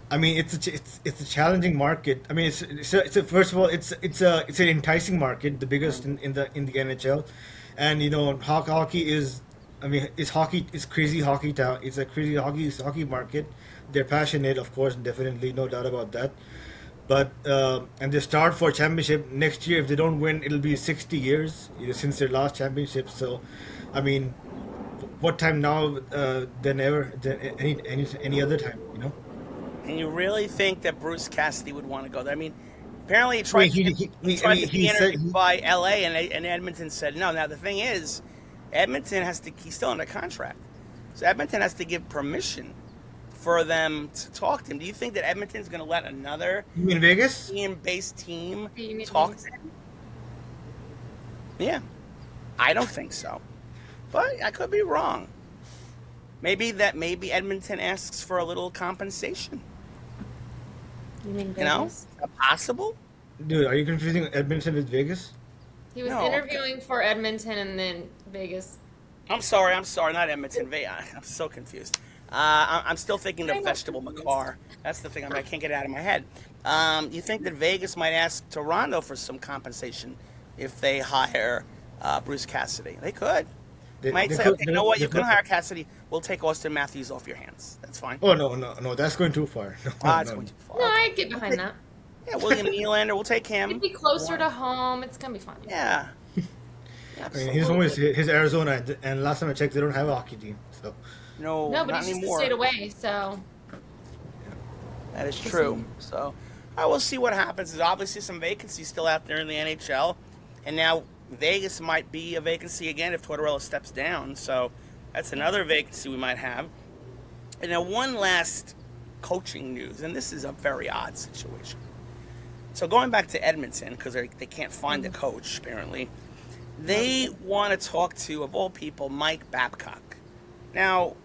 I mean, it's a challenging market. I mean, it's first of all, it's an enticing market, the biggest in the NHL, and you know, hockey is, I mean, it's crazy hockey town. It's a crazy hockey market. They're passionate, of course, definitely, no doubt about that. But and they start for championship next year. If they don't win, it'll be 60 years, you know, since their last championship. So, I mean, what time now than ever than any other time, you know? And you really think that Bruce Cassidy would want to go there? I mean, apparently he tried to get interviewed by L.A. and Edmonton said no. Now, the thing is, Edmonton he's still under contract. So Edmonton has to give permission for them to talk to him. Do you think that Edmonton's going to let another Vegas European-based team talk to him? Yeah. I don't think so. But I could be wrong. Maybe Edmonton asks for a little compensation. You mean Vegas? You know? Is that possible? Dude, are you confusing Edmonton with Vegas? He was interviewing for Edmonton and then Vegas. I'm sorry, not Edmonton. I'm so confused. I'm still thinking of Vegetable Macar. That's the thing I can't get it out of my head. You think that Vegas might ask Toronto for some compensation if they hire Bruce Cassidy? They could. They might say, okay, you know what, you couldn't hire Cassidy. We'll take Austin Matthews off your hands. That's fine. Oh, no, that's going too far. That's going too far. No, I'd get behind that. Yeah, William Nylander, we'll take him. It'd be closer to home. It's going to be fun. Yeah. I mean, he's always his Arizona, and last time I checked, they don't have a hockey team. So no, but not he's just anymore. a state away, so. That is true. So I will see what happens. There's obviously some vacancies still out there in the NHL, and now Vegas might be a vacancy again if Tortorella steps down. So that's another vacancy we might have. And now one last coaching news, and this is a very odd situation. So going back to Edmonton, because they can't find a coach, apparently, they want to talk to, of all people, Mike Babcock. Now,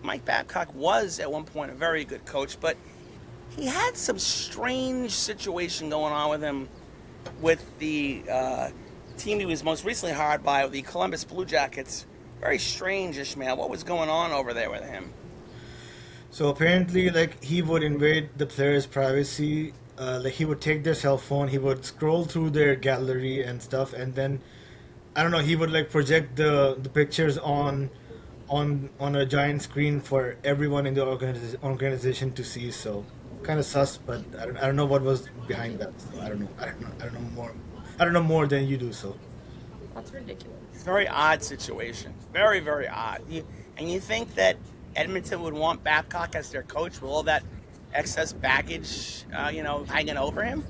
Mike Babcock was at one point a very good coach, but he had some strange situation going on with him with the team he was most recently hired by, the Columbus Blue Jackets. Very strange, Ishmael. What was going on over there with him? So apparently, like, he would invade the players' privacy. Like, he would take their cell phone, he would scroll through their gallery and stuff, and then, I don't know, he would like project the pictures on a giant screen for everyone in the organization to see. So kind of sus, but I don't know what was behind that. So I don't know more than you do. So That's ridiculous. Very odd situation. Very, very odd. You think that Edmonton would want Babcock as their coach with all that excess baggage, hanging over him?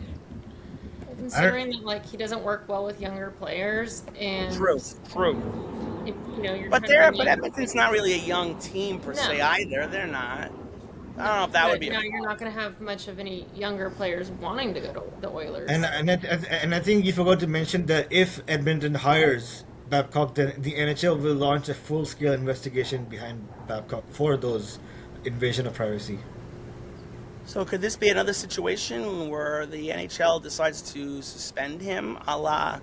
Considering that, like, he doesn't work well with younger players, and True. If, you're But trying to bring in- Edmonton's not really a young team per se either. They're not. I don't know if that would be. You're not going to have much of any younger players wanting to go to the Oilers. and I think you forgot to mention that if Edmonton hires Babcock, then the NHL will launch a full-scale investigation behind Babcock for those invasion of privacy. So could this be another situation where the NHL decides to suspend him, a la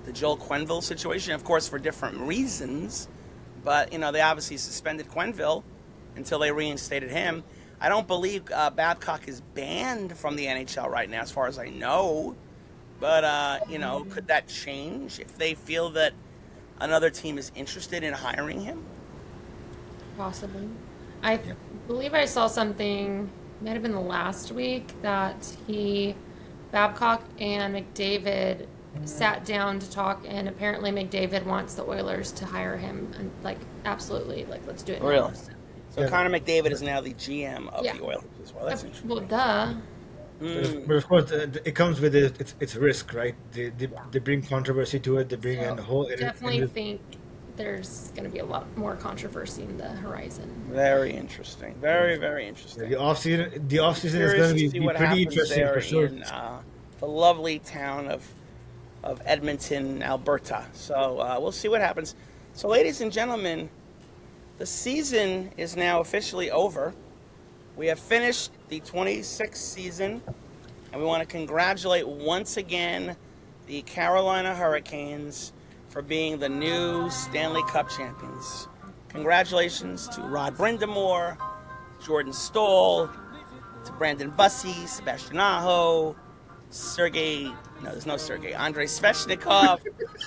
the Joel Quenneville situation? Of course, for different reasons, but they obviously suspended Quenneville until they reinstated him. I don't believe Babcock is banned from the NHL right now, as far as I know. But could that change if they feel that another team is interested in hiring him? Possibly. I believe I saw something, might have been the last week, that Babcock and McDavid sat down to talk, and apparently McDavid wants the Oilers to hire him, and absolutely, let's do it now. Really? So Connor McDavid is now the GM of the Oilers as well. That's interesting. Well, duh. But of course, it comes with it's risk, right? They bring controversy to it. They bring in the whole. Definitely think there's going to be a lot more controversy in the horizon. Very interesting. Very, very interesting. The off season is going to be pretty interesting for sure. the lovely town of Edmonton, Alberta. So we'll see what happens. So, ladies and gentlemen, the season is now officially over. We have finished the 26th season, and we want to congratulate once again the Carolina Hurricanes for being the new Stanley Cup champions. Congratulations to Rod Brindamore, Jordan Stoll, to Brandon Bussey, Sebastian Aho, Andrei Svechnikov,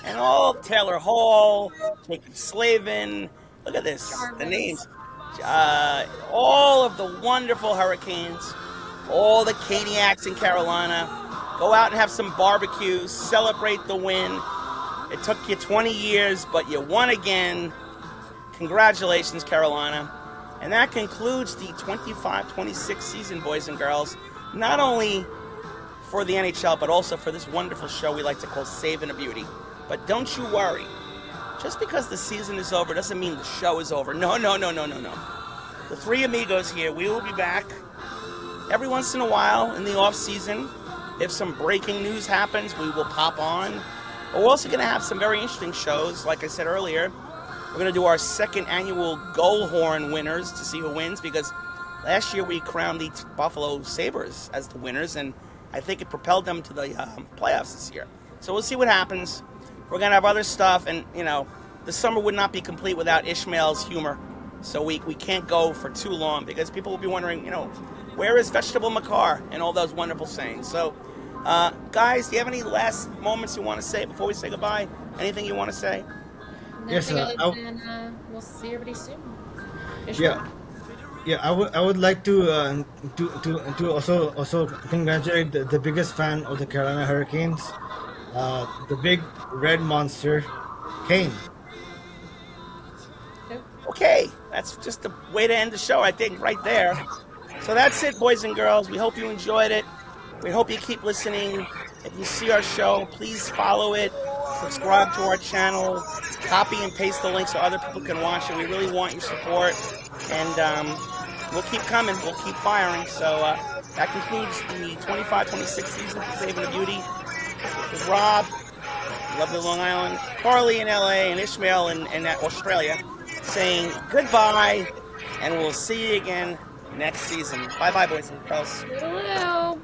and all Taylor Hall, Jacob Slavin. Look at this, the names. All of the wonderful Hurricanes, all the Caniacs in Carolina. Go out and have some barbecues, celebrate the win. It took you 20 years, but you won again. Congratulations, Carolina. And that concludes the 25-26 season, boys and girls. Not only for the NHL, but also for this wonderful show we like to call Saving a Beauty. But don't you worry. Just because the season is over doesn't mean the show is over. No. The three amigos here, we will be back every once in a while in the offseason. If some breaking news happens, we will pop on. But we're also going to have some very interesting shows. Like I said earlier, we're going to do our second annual Goal Horn winners to see who wins, because last year we crowned the Buffalo Sabres as the winners, and I think it propelled them to the playoffs this year. So we'll see what happens. We're going to have other stuff, and, the summer would not be complete without Ishmael's humor. So we can't go for too long, because people will be wondering, where is Vegetable Makar and all those wonderful sayings. So, guys, do you have any last moments you want to say before we say goodbye? Anything you want to say? Yes, We'll see everybody soon. Yeah, I would like to also congratulate the biggest fan of the Carolina Hurricanes, the big red monster, Kane. Okay, that's just the way to end the show, I think, right there. So that's it, boys and girls. We hope you enjoyed it. We hope you keep listening. If you see our show, please follow it, subscribe to our channel, copy and paste the link so other people can watch it. We really want your support, and we'll keep coming. We'll keep firing. So that concludes the 25-26 season for Saving the Beauty. This is Rob, lovely Long Island, Carly in LA, and Ishmael in Australia, saying goodbye, and we'll see you again next season. Bye-bye, boys and girls. Hello.